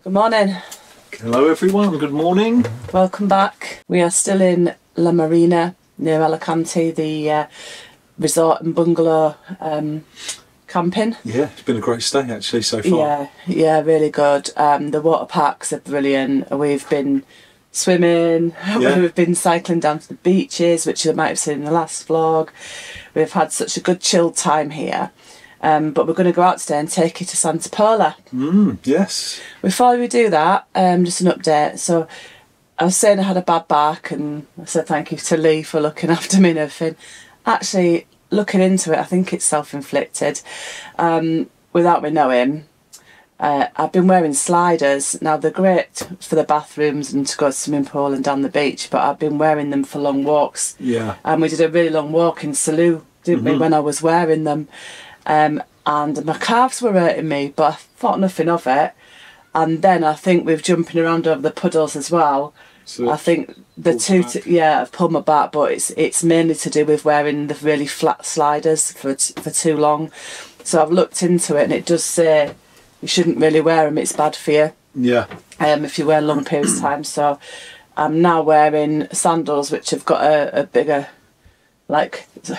Good morning. Hello everyone, good morning. Welcome back. We are still in La Marina near Alicante, the resort and bungalow camping. Yeah, it's been a great stay actually so far. Yeah, really good. The water parks are brilliant. We've been swimming, we've been cycling down to the beaches, which you might have seen in the last vlog. We've had such a good chilled time here. But we're going to go out today and take you to Santa Pola. Yes. Before we do that, just an update. So I was saying I had a bad back and I said thank you to Lee for looking after me and everything. Actually, looking into it, I think it's self-inflicted. Without me knowing, I've been wearing sliders. Now, they're great for the bathrooms and to go to the swimming pool and down the beach, but I've been wearing them for long walks. Yeah. And we did a really long walk in Salou, didn't we, when I was wearing them. And my calves were hurting me, but I thought nothing of it. And then I think with jumping around over the puddles as well, so I think I've pulled my back, but it's mainly to do with wearing the really flat sliders for too long. So I've looked into it and it does say you shouldn't really wear them, it's bad for you. Yeah. If you wear long periods of time. So I'm now wearing sandals which have got a bigger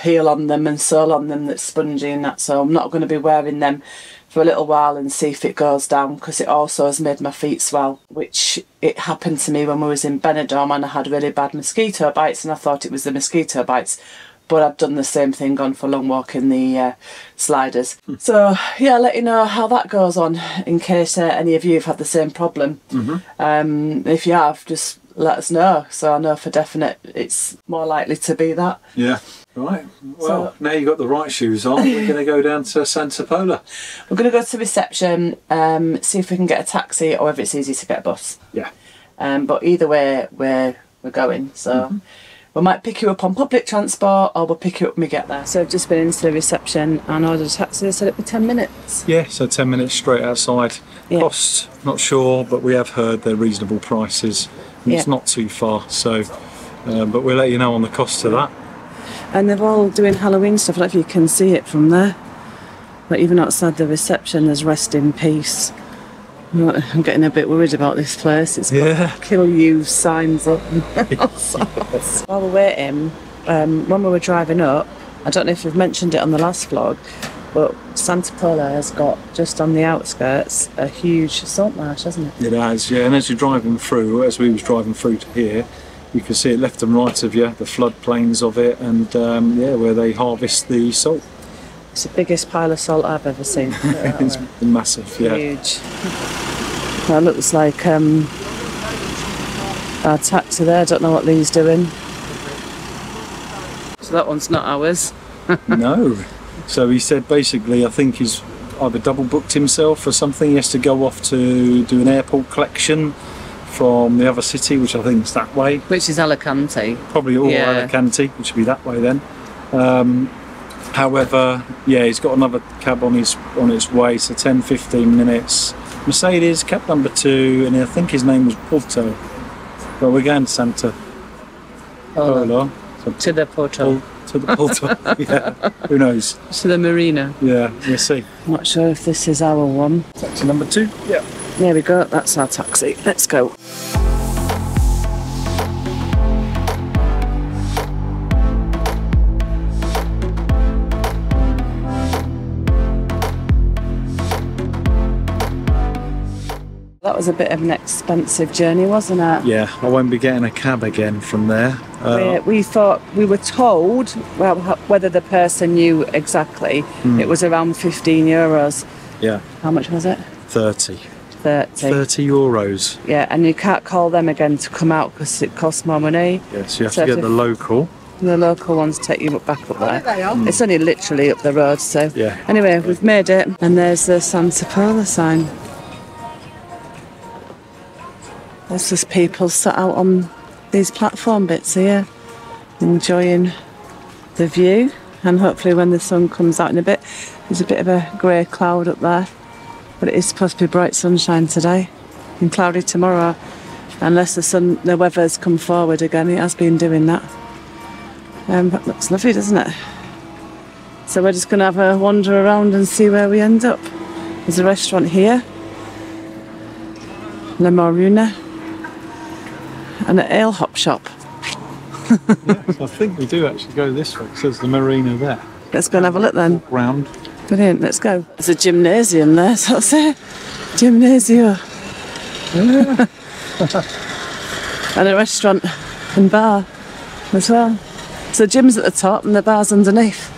heel on them and sole on them that's spongy and that, so I'm not going to be wearing them for a little while and see if it goes down, because it also has made my feet swell, which it happened to me when we was in Benidorm and I had really bad mosquito bites and I thought it was the mosquito bites, but I've done the same thing, gone for a long walk in the sliders. So yeah, I'll let you know how that goes on in case any of you have had the same problem. If you have, just let us know, so I know for definite it's more likely to be that. Yeah. Right, well, now you've got the right shoes on, we're going to go down to Santa Pola. We're going to go to reception, see if we can get a taxi or if it's easy to get a bus. Yeah. But either way, we're going, so we might pick you up on public transport or we'll pick you up when we get there. So I've just been into the reception and ordered a taxi. They said it'd be 10 minutes. Yeah, so 10 minutes straight outside. Yeah. Costs, not sure, but we have heard they're reasonable prices. And it's not too far, so but we'll let you know on the cost of that. And they're all doing Halloween stuff. I don't know if you can see it from there, but even outside the reception there's rest in peace. I'm getting a bit worried about this place. It's got kill you signs up. While we're waiting, when we were driving up, I don't know if we've mentioned it on the last vlog, but Santa Pola has got, just on the outskirts, a huge salt marsh, hasn't it? It has, yeah, and as you're driving through, as we was driving through to here, you can see it left and right of you, the floodplains of it, and where they harvest the salt. It's the biggest pile of salt I've ever seen. It's massive, yeah. Huge. That looks like our taxi there. I don't know what Lee's doing. So that one's not ours. No. So he said basically, I think he's either double booked himself or something. He has to go off to do an airport collection from the other city, which I think is that way. Which is Alicante. Probably all Alicante, which would be that way then. However, yeah, he's got another cab on its way, so 10-15 minutes. Mercedes, cab number 2, and I think his name was Porto. But we're going to Santa Pola. To the Porto. To the Porto, yeah. Who knows? To the Marina. Yeah, we'll see. Not sure if this is our one. Taxi number 2. Yeah. There we go. That's our taxi. Let's go. That was a bit of an expensive journey, wasn't it? Yeah, I won't be getting a cab again from there. We thought, we were told, well, whether the person knew exactly, it was around €15. Yeah. How much was it? 30. 30 euros. Yeah, and you can't call them again to come out because it costs more money. Yeah, so you have to get the local. The local ones take you back up there. It's only literally up the road, so... Yeah. Anyway, we've made it, and there's the Santa Pola sign. There's just people sat out on these platform bits here, enjoying the view, and hopefully when the sun comes out in a bit, there's a bit of a grey cloud up there, but it is supposed to be bright sunshine today and cloudy tomorrow, unless the weather's come forward again. It has been doing that. That looks lovely, doesn't it? So we're just going to have a wander around and see where we end up. There's a restaurant here. La Marina, and an ale hop shop. Yes, I think we do actually go this way. It says the Marina there. Let's go and have a look then. Round. Brilliant, let's go. There's a gymnasium there, so that's it. Gymnasium. Yeah. And a restaurant and bar as well. So the gym's at the top and the bar's underneath.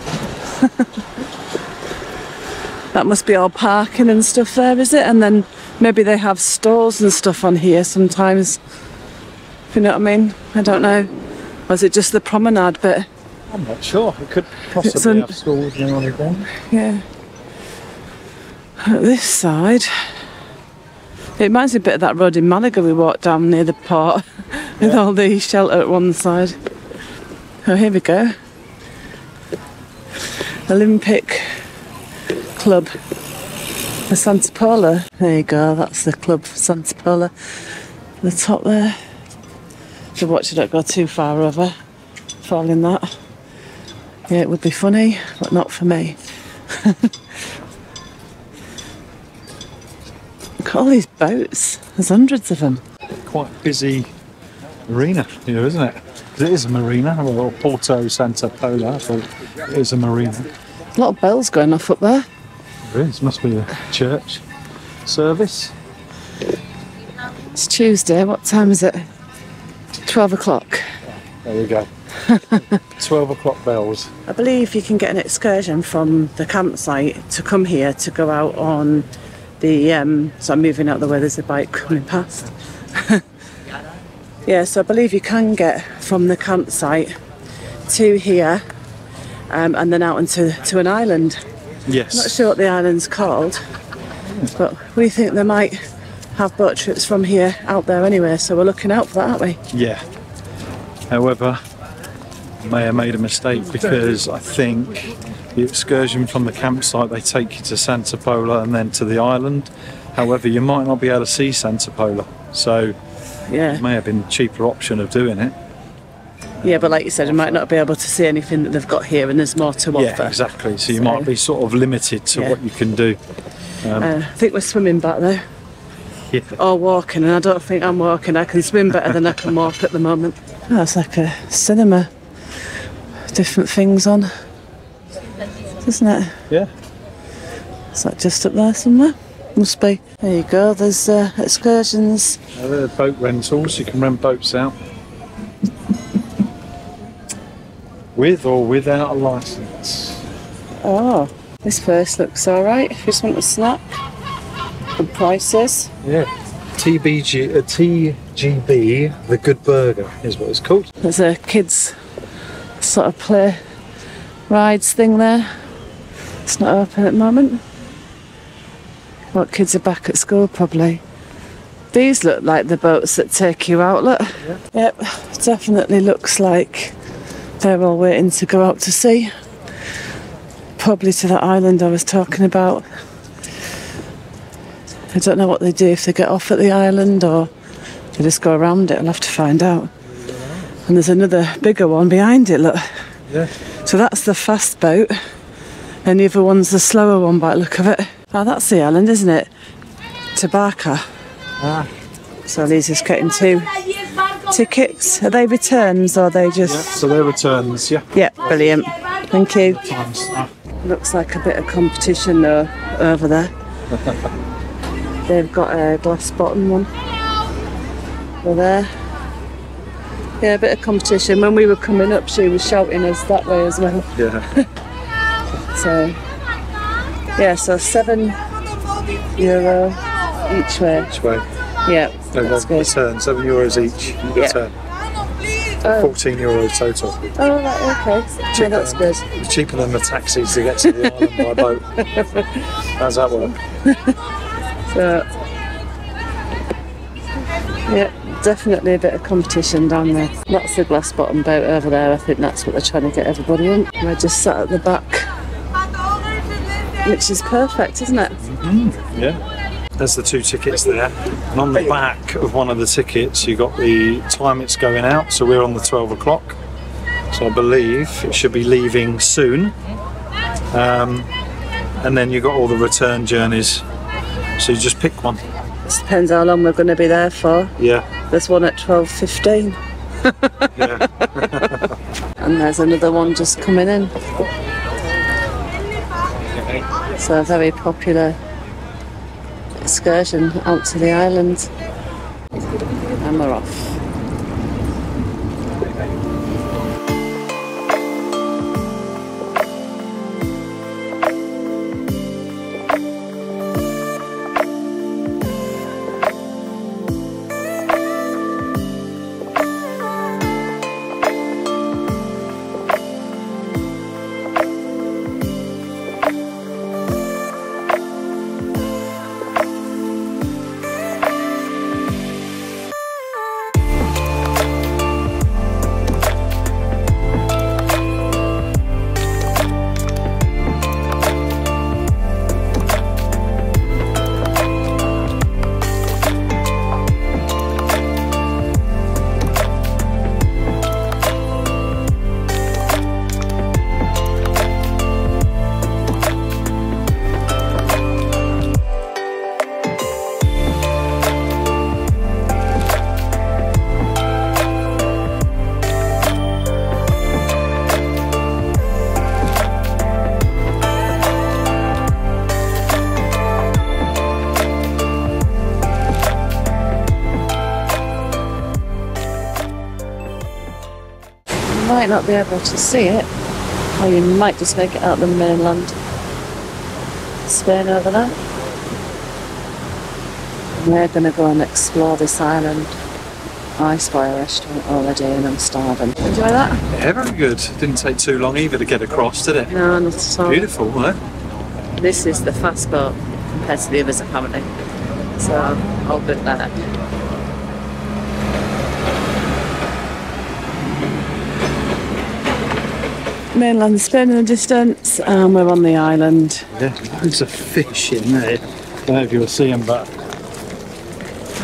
That must be all parking and stuff there, is it? And then maybe they have stalls and stuff on here sometimes. If you know what I mean? I don't know. Or is it just the promenade bit? I'm not sure. It could possibly have stalls now and again. Yeah. At this side, it reminds me a bit of that road in Malaga we walked down near the port with all the shelter at one side. Oh, here we go. Olympic Club for Santa Pola. There you go, that's the club for Santa Pola. The top there. So watch it don't go too far over. Fall in that. Yeah, it would be funny, but not for me. Look at all these boats. There's hundreds of them. Quite busy marina here, isn't it? Because it is a marina, or Porto Santa Pola, so it is a marina. A lot of bells going off up there. There is, must be a church service. It's Tuesday, what time is it? 12 o'clock. There we go. 12 o'clock bells. I believe you can get an excursion from the campsite to come here to go out on the, so I'm moving out the way, there's a bike coming past. Yeah, so I believe you can get from the campsite to here and then out into an island. Yes. Not sure what the island's called, but we think they might have boat trips from here out there anyway, so we're looking out for that, aren't we? Yeah. However, I may have made a mistake because I think the excursion from the campsite, they take you to Santa Pola and then to the island. However, you might not be able to see Santa Pola, so yeah, it may have been a cheaper option of doing it. Yeah, but like you said, you might not be able to see anything that they've got here, and there's more to offer. Yeah, exactly. So you might be sort of limited to what you can do. I think we're swimming back there. Yeah. Or walking, and I don't think I'm walking. I can swim better than I can walk at the moment. Oh, it's like a cinema. Different things on, isn't it? Yeah. Is that just up there somewhere? Must be. There you go, there's excursions. There are boat rentals, you can rent boats out. With or without a licence. Oh, this place looks alright if you just want a snack. Good prices. Yeah. TGB, the Good Burger is what it's called. There's a kids sort of play rides thing there. It's not open at the moment. What, kids are back at school probably. These look like the boats that take you out, look. Yeah. Yep, definitely looks like they're all waiting to go out to sea. Probably to that island I was talking about. I don't know what they do, if they get off at the island or they just go around it. I'll have to find out. And there's another bigger one behind it, look. Yeah. So that's the fast boat and the other one's the slower one by the look of it. Oh, that's the island, isn't it? Tarabaca. Ah. So Lee's just getting 2 tickets. Are they returns or are they just... Yeah, so they're returns, yeah. Yeah, brilliant. Thank you. Times. Looks like a bit of competition though, over there. They've got a glass bottom one. Over there. Yeah, a bit of competition. When we were coming up, she was shouting us that way as well. Yeah. So, yeah, so €7 each way. Each way. Yeah, that's good. Return, €7 each. Return. €14 total. Oh, right, okay. Yeah, that's good. It's cheaper than the taxis to get to the island by boat. How's that work? So, yeah, definitely a bit of competition down there. That's the glass bottom boat over there. I think that's what they're trying to get everybody on. We're just sat at the back, which is perfect, isn't it? Mm-hmm. Yeah. There's the 2 tickets there, and on the back of one of the tickets you got the time it's going out, so we're on the 12 o'clock, so I believe it should be leaving soon, and then you got all the return journeys, so you just pick one. Just depends how long we're going to be there for. Yeah. There's one at 12:15. Yeah. And there's another one just coming in. So a very popular excursion out to the island. And we're off. Might not be able to see it, or you might just make it out the mainland Spain over there. And we're going to go and explore this island. I spy a restaurant already and I'm starving. Enjoy that? Yeah, very good. Didn't take too long either to get across, did it? No, not at all. Beautiful, wasn't it? This is the fast boat compared to the others apparently. So, all good there. Mainland Spain in the distance, and we're on the island. Yeah, loads of fish in there. I don't know if you'll see them, but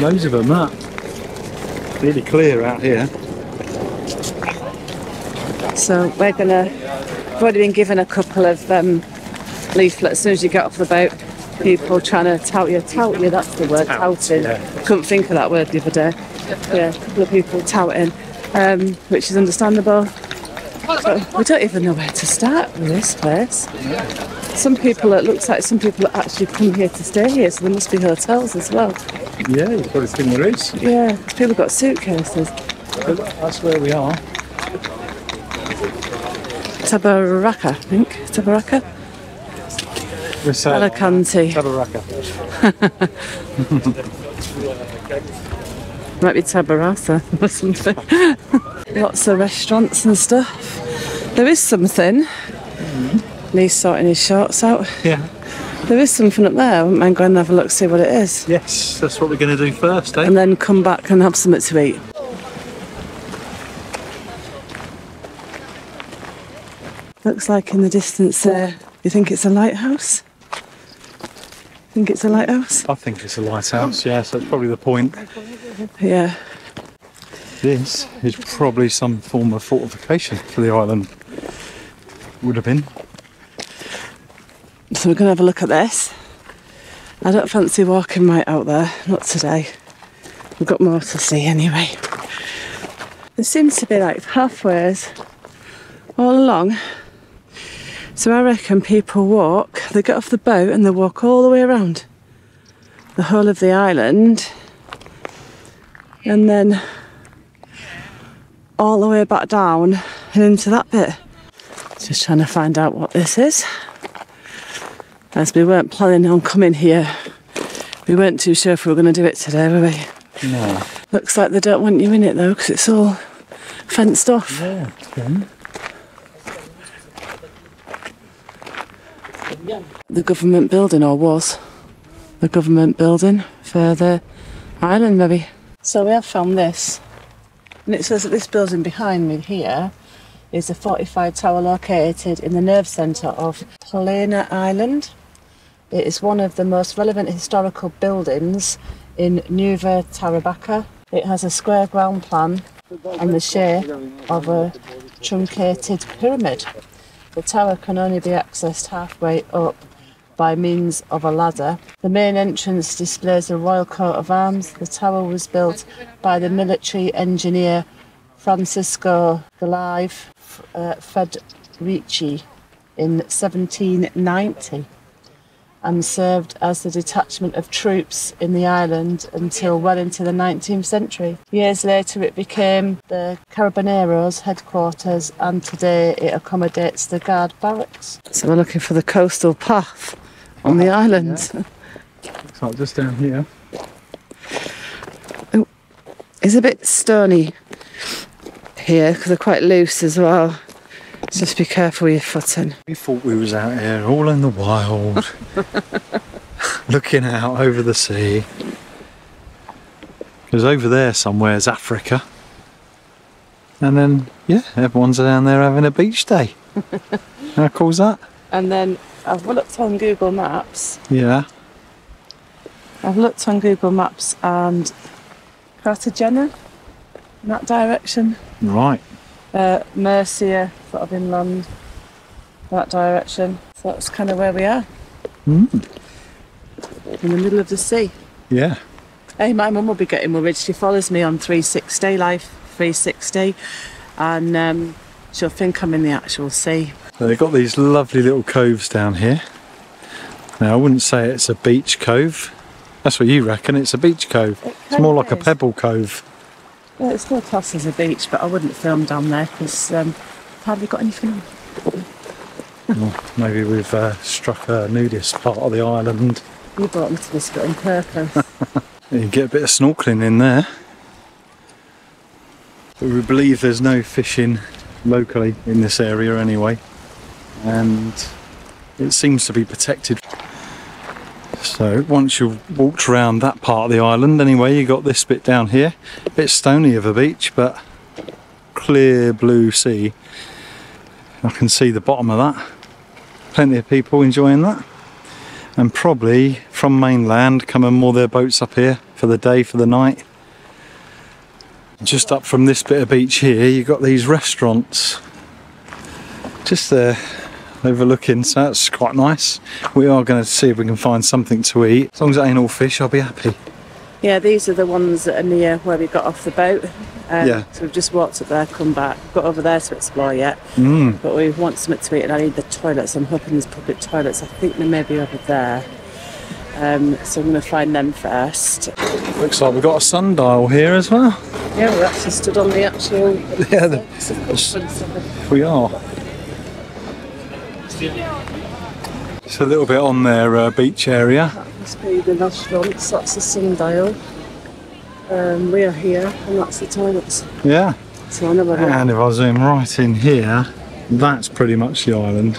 loads of them, that. Really clear out here. So we're gonna, we've already been given a couple of leaflets as soon as you get off the boat. People trying to tout you, that's the word, touting. Yeah. Couldn't think of that word the other day. Yeah, a couple of people touting, which is understandable. But we don't even know where to start with this place. Some people, it looks like some people actually come here to stay here, so there must be hotels as well. Yeah, you probably think there is. Yeah, people got suitcases. That's where we are. Tarabaca, I think. Tarabaca? Alicante. Tarabaca. Might be Tarabaca or something. Lots of restaurants and stuff. There is something. Lee's sorting his shorts out. Yeah. There is something up there. I wouldn't mind going and have a look, see what it is. Yes, that's what we're going to do first, eh? And then come back and have something to eat. Looks like in the distance there. You think it's a lighthouse? Think it's a lighthouse? I think it's a lighthouse, yeah, so that's probably the point. Yeah. This is probably some form of fortification for the island. Would have been. So we're going to have a look at this. I don't fancy walking right out there, not today. We've got more to see anyway. There seems to be like pathways all along. So I reckon people walk, they get off the boat and they walk all the way around the whole of the island and then all the way back down and into that bit. Just trying to find out what this is. As we weren't planning on coming here, we weren't too sure if we were going to do it today, were we? No. Looks like they don't want you in it though, because it's all fenced off. Yeah, okay. The government building, or was the government building for the island maybe. So we have found this, and it says that this building behind me here is a fortified tower located in the nerve centre of Pola Island. It is one of the most relevant historical buildings in Nueva Tarabaca. It has a square ground plan and the shape of a truncated pyramid. The tower can only be accessed halfway up by means of a ladder. The main entrance displays a royal coat of arms. The tower was built by the military engineer Francisco Galive Federici in 1790 and served as the detachment of troops in the island until well into the 19th century. Years later it became the Carabineros headquarters, and today it accommodates the guard barracks. So we're looking for the coastal path on the island. Yeah. Looks like just down here. Oh, it's a bit stony here because they're quite loose as well. Just be careful with your footing. We thought we was out here all in the wild, looking out over the sea. Because over there somewhere is Africa. And then, yeah, everyone's down there having a beach day. How cool is that? And then I've looked on Google Maps. Yeah. I've looked on Google Maps and Cartagena, in that direction. Right. Murcia, sort of inland, that direction. So that's kind of where we are. In the middle of the sea. Yeah. Hey, my mum will be getting worried. She follows me on 360, Life 360, and she'll think I'm in the actual sea. So they've got these lovely little coves down here. Now I wouldn't say it's a beach cove. That's what you reckon, it's a beach cove. It's more like a pebble cove. Yeah, it's still classed as a beach, but I wouldn't film down there because I've hardly got anything on. Well, maybe we've struck a nudist part of the island. You brought me to this bit on purpose. You can get a bit of snorkelling in there. But we believe there's no fishing locally in this area anyway. And it seems to be protected. So once you've walked around that part of the island anyway, you got this bit down here. A bit stony of a beach, but clear blue sea. I can see the bottom of that. Plenty of people enjoying that. And probably from mainland come and moor their boats up here for the day, for the night. Just up from this bit of beach here, you've got these restaurants. Just there. Overlooking, so that's quite nice. We are going to see if we can find something to eat. As long as it ain't all fish, I'll be happy. Yeah, these are the ones that are near where we got off the boat. Yeah. So we've just walked up there, come back. We've got over there to explore yet. But we want something to eat and I need the toilets. I'm hoping there's public toilets. I think they may be over there. So I'm going to find them first. Looks like we've got a sundial here as well. Yeah, we're actually stood on the actual... Yeah, we are. It's a little bit on their beach area. That must be the restaurants, that's the sundial. We are here and that's the toilets. Yeah. So and if I zoom right in here, that's pretty much the island.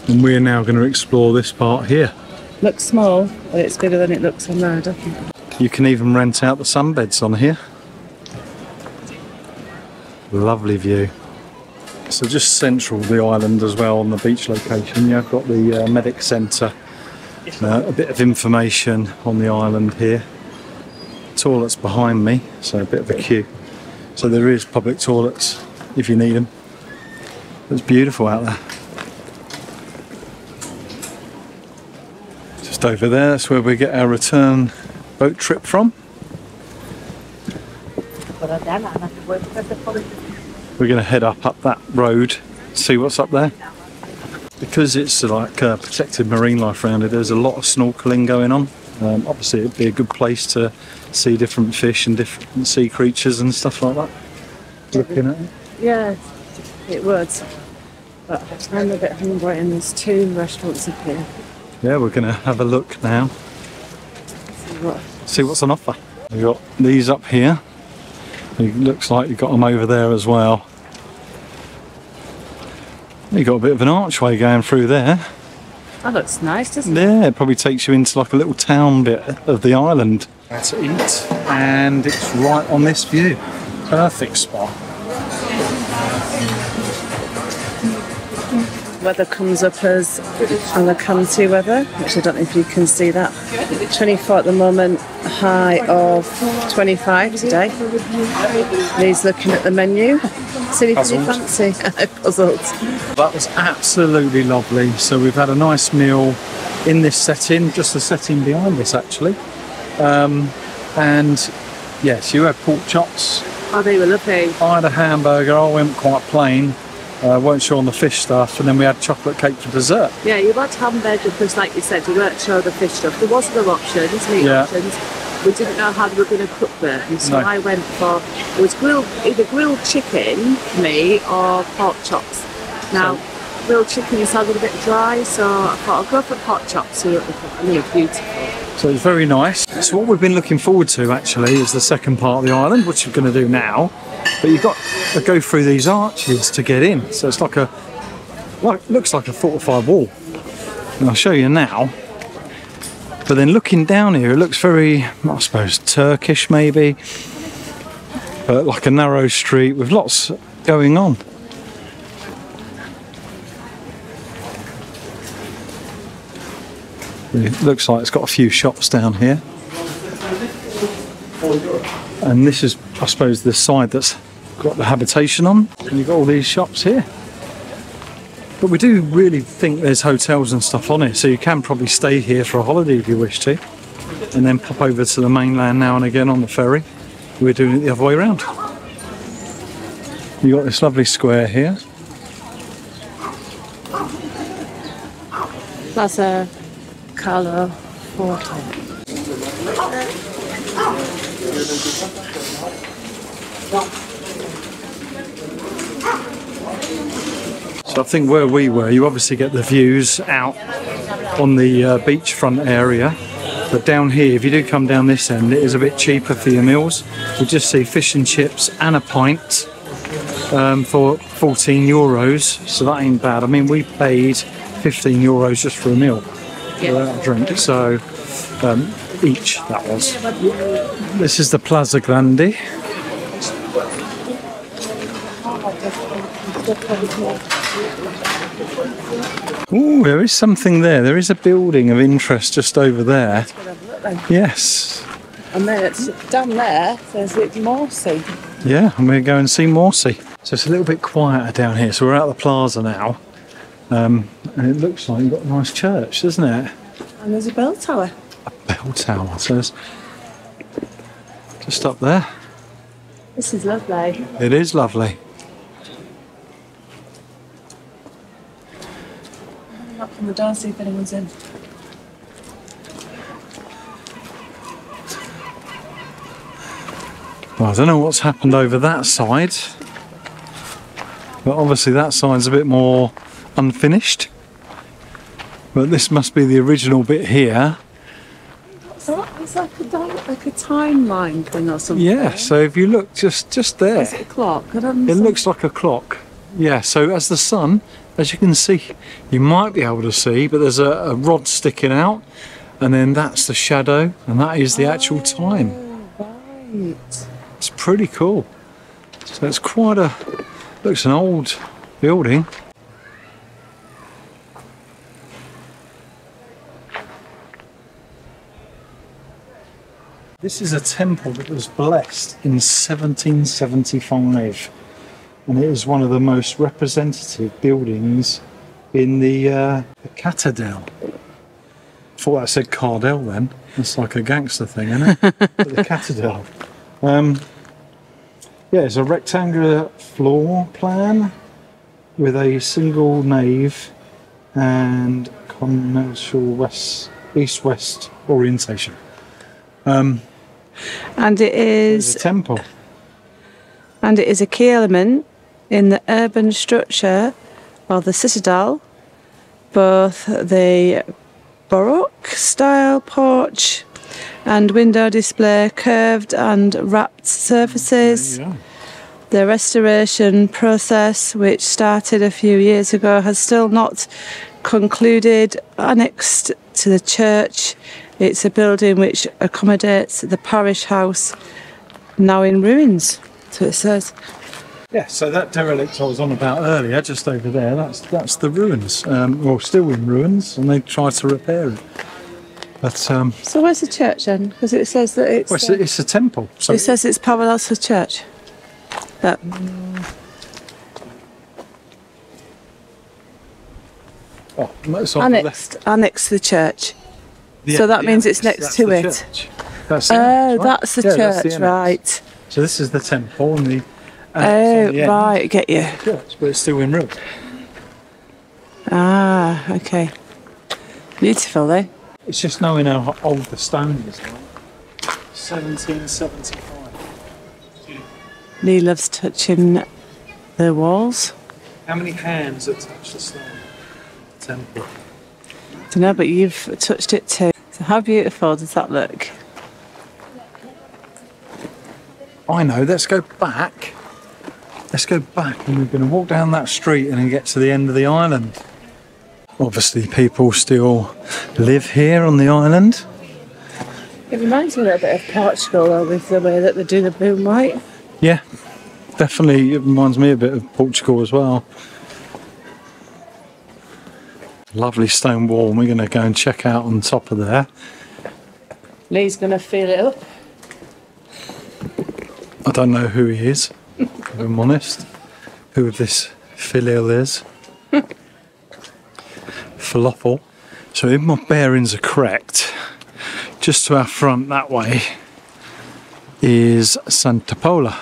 And we're now going to explore this part here. Looks small, but it's bigger than it looks on there, doesn't it? You can even rent out the sunbeds on here. Lovely view. So just central the island as well on the beach location, you've got the medic centre, a bit of information on the island here. Toilets behind me, so a bit of a queue. So there is public toilets if you need them. It's beautiful out there. Just over there, that's where we get our return boat trip from. We're going to head up that road, see what's up there. Because it's like protected marine life around it, there's a lot of snorkelling going on. Obviously it'd be a good place to see different fish and different sea creatures and stuff like that. Looking at it. Yeah, it would. But I'm a bit hungry and there's 2 restaurants up here. Yeah, we're going to have a look now. See what's on offer. We've got these up here. It looks like you've got them over there as well. You've got a bit of an archway going through there. That looks nice, doesn't it? Yeah, it probably takes you into like a little town bit of the island. To eat, and it's right on this view. Perfect spot. weather comes up as Alicante weather, which I don't know if you can see that. 24 at the moment, high of 25 today. He's looking at the menu. See anything you fancy? Puzzled. That was absolutely lovely. So we've had a nice meal in this setting, just the setting behind us actually. And yes, you had pork chops. Oh, they were lovely. I had a hamburger, I went quite plain. Weren't sure on the fish stuff, and then we had chocolate cake for dessert. Yeah, you had hamburger because, like you said, you weren't sure of the fish stuff. There was other options, meat options. We didn't know how we were going to cook them, so I went for, it was either grilled chicken for me or pork chops. Now, grilled chicken is a little bit dry, so I thought I'll go for pork chops, so they're beautiful. So it's very nice. So what we've been looking forward to actually is the second part of the island, which we're going to do now. But you've got to go through these arches to get in. So it's like looks like a fortified wall. And I'll show you now. But then looking down here, it looks very, I suppose, Turkish maybe. But like a narrow street with lots going on. It looks like it's got a few shops down here. And this is, I suppose, the side that's got the habitation on. And you've got all these shops here. But we do really think there's hotels and stuff on it, so you can probably stay here for a holiday if you wish to. And then pop over to the mainland now and again on the ferry. We're doing it the other way around. You've got this lovely square here. That's a colour photo. So I think where we were, you obviously get the views out on the beachfront area. But down here, if you do come down this end, it is a bit cheaper for your meals. We just see fish and chips and a pint for 14 euros. So that ain't bad. I mean, we paid 15 euros just for a meal without a drink. So each, that was. This is the Plaza Grande. Ooh, there is something there. There is a building of interest just over there. Yes. And then it's down there, there's Morsey. Yeah, I'm going to go and see Morsey. So it's a little bit quieter down here. So we're out the plaza now. And it looks like you've got a nice church, doesn't it? And there's a bell tower. A bell tower. So it's just up there. This is lovely. It is lovely. Knock on the door, see if anyone's in. Well, I don't know what's happened over that side, but obviously that side's a bit more unfinished. But this must be the original bit here. So it's like a timeline thing or something. Yeah, so if you look just there, is it a clock? It looks like a clock. Yeah, so as the sun, as you can see, you might be able to see, but there's a rod sticking out, and then that's the shadow, and that is the actual time. Right. It's pretty cool. So it's quite a, looks an old building. This is a temple that was blessed in 1775, and it is one of the most representative buildings in the Catedral. I thought that said Cardell then. It's like a gangster thing, isn't it? But the Catedral. Yeah, it's a rectangular floor plan with a single nave and commercial east-west orientation. And it is a temple. And it is a key element in the urban structure of the citadel, both the Baroque style porch and window display, curved and wrapped surfaces. Yeah. The restoration process, which started a few years ago, has still not concluded. Annexed to the church, it's a building which accommodates the parish house, now in ruins, so it says. Yeah, so that derelict I was on about earlier, just over there, that's the ruins. Well, still in ruins, and they tried to repair it. But so where's the church then? Because it says that it's... well, it's a temple. So it says it's parallel to the church. But it's on the left. Annexed to the church. Yeah, so that means it's annex, next to the it. church. That's the annex, right? That's the Yeah, that's church, the right. So this is the temple and the Oh, annex on the end right, I get you. of the church, but it's still in ruins. Ah, okay. Beautiful, though. It's just knowing how old the stone is. Right? 1775. Lee loves touching the walls. How many hands have touched the stone? Temple. I don't know, but you've touched it too. So how beautiful does that look? I know, let's go back. Let's go back and we're going to walk down that street and then get to the end of the island. Obviously people still live here on the island. It reminds me a little bit of Portugal though, with the way that they do the boom white. Yeah, definitely it reminds me a bit of Portugal as well. Lovely stone wall, and we're going to go and check out on top of there. Lee's going to feel it up. I don't know who he is, if I'm honest, who this filial is. Falafel. So if my bearings are correct, just to our front that way is Santa Pola.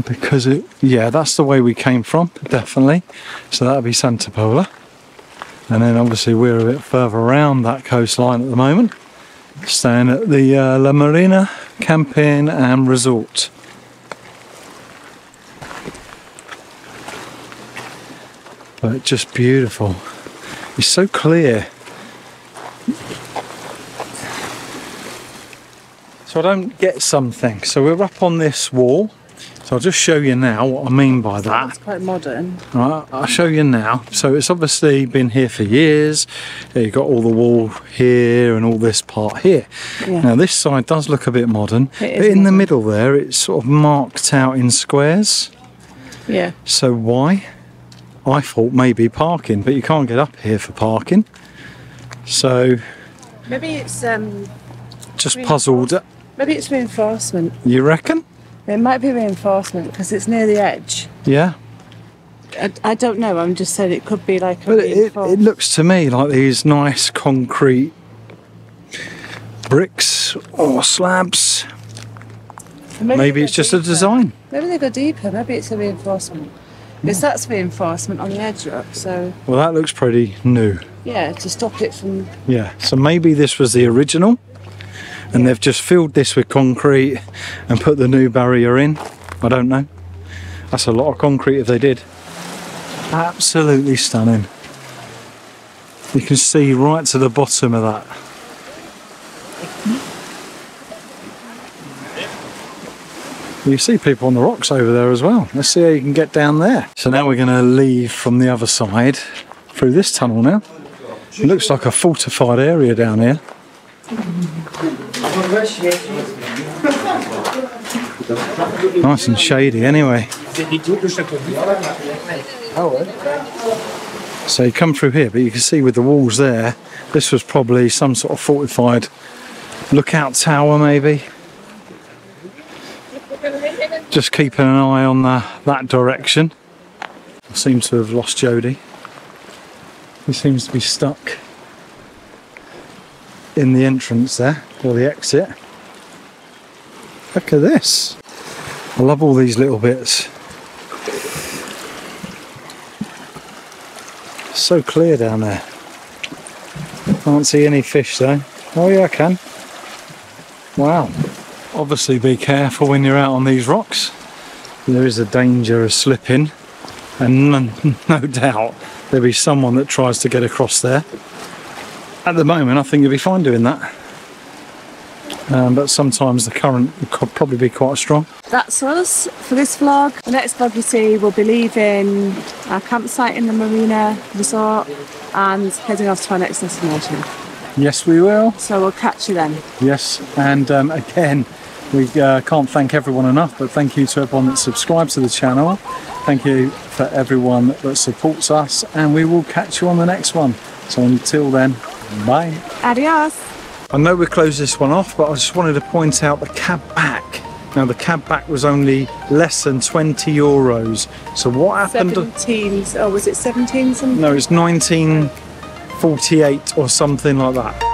Because that's the way we came from, definitely. So that'll be Santa Pola. And then obviously we're a bit further around that coastline at the moment, staying at the La Marina Camping and Resort. But just beautiful. It's so clear. So I don't get something. So we're up on this wall. So I'll just show you now what I mean by that. It's quite modern. Right, I'll show you now. So it's obviously been here for years. You've got all the wall here and all this part here. Yeah. Now this side does look a bit modern, but in the middle there it's sort of marked out in squares. Yeah. So why? I thought maybe parking, but you can't get up here for parking. So Maybe it's just puzzled. maybe it's reinforcement. You reckon? It might be reinforcement because it's near the edge. Yeah. I don't know, I'm just saying it could be like a But it looks to me like these nice concrete bricks or slabs. Maybe it's just a design. Maybe they go deeper, maybe it's a reinforcement. Because that's reinforcement on the edge up, so... Well, that looks pretty new. Yeah, to stop it from... Yeah, so maybe this was the original and they've just filled this with concrete and put the new barrier in. I don't know. That's a lot of concrete if they did. Absolutely stunning. You can see right to the bottom of that. You see people on the rocks over there as well. Let's see how you can get down there. So now we're going to leave from the other side through this tunnel now. It looks like a fortified area down here. Nice and shady anyway. So you come through here, but you can see with the walls there, this was probably some sort of fortified lookout tower maybe. Just keeping an eye on that direction. I seem to have lost Jody. He seems to be stuck in the entrance there, or the exit. Look at this. I love all these little bits. So clear down there. Can't see any fish though. Oh yeah, I can. Wow. Obviously be careful when you're out on these rocks. There is a danger of slipping, and no doubt there'll be someone that tries to get across there. At the moment I think you'll be fine doing that, but sometimes the current could probably be quite strong. That's us for this vlog. The next vlog you see we'll be leaving our campsite in the Marina Resort and heading off to our next destination. Yes we will. So we'll catch you then. Yes, and again, We can't thank everyone enough, but thank you to everyone that subscribes to the channel. Thank you for everyone that supports us, and we will catch you on the next one. So until then, bye. Adios. I know we closed this one off, but I just wanted to point out the cab back. Now the cab back was only less than 20 euros. So what happened? 17, oh was it 17 something? No, it's 1948 or something like that.